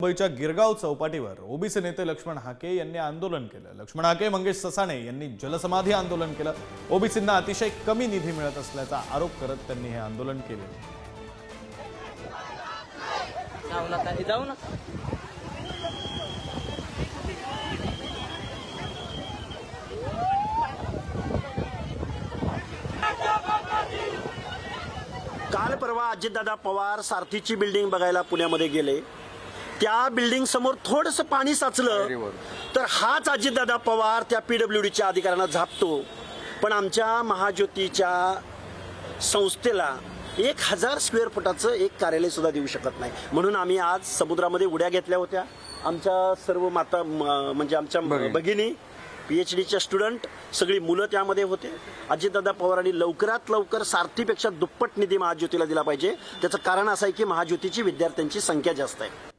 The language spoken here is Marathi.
मुंबईच्या गिरगाव चौपाटीवर ओबीसी नेते लक्ष्मण हाके यांनी आंदोलन केलं। लक्ष्मण हाके, मंगेश ससाणे यांनी जलसमाधी आंदोलन केलं। ओबीसींना अतिशय कमी निधी मिळत असल्याचा आरोप करत त्यांनी हे आंदोलन केले। जाऊ ना काल परवा अजितदादा पवार सारथीची बिल्डिंग बघायला पुण्यामध्ये गेले। त्या बिल्डिंग समोर थोडंसं पाणी साचलं तर हाच अजितदादा पवार त्या पीडब्ल्यूडीच्या अधिकाऱ्यांना झापतो। पण आमच्या महाज्योतीच्या संस्थेला 1000 स्क्वेअर फुटाचं एक कार्यालय सुद्धा देऊ शकत नाही। म्हणून आम्ही आज समुद्रामध्ये उड्या घेतल्या होत्या। आमच्या सर्व माता म्हणजे आमच्या भगिनी, PhDच्या स्टुडंट, सगळी मुलं त्यामध्ये होते। अजितदादा पवारांनी लवकरात लवकर सारथीपेक्षा दुप्पट निधी महाज्योतीला दिला पाहिजे। त्याचं कारण असं आहे की महाज्योतीची विद्यार्थ्यांची संख्या जास्त आहे।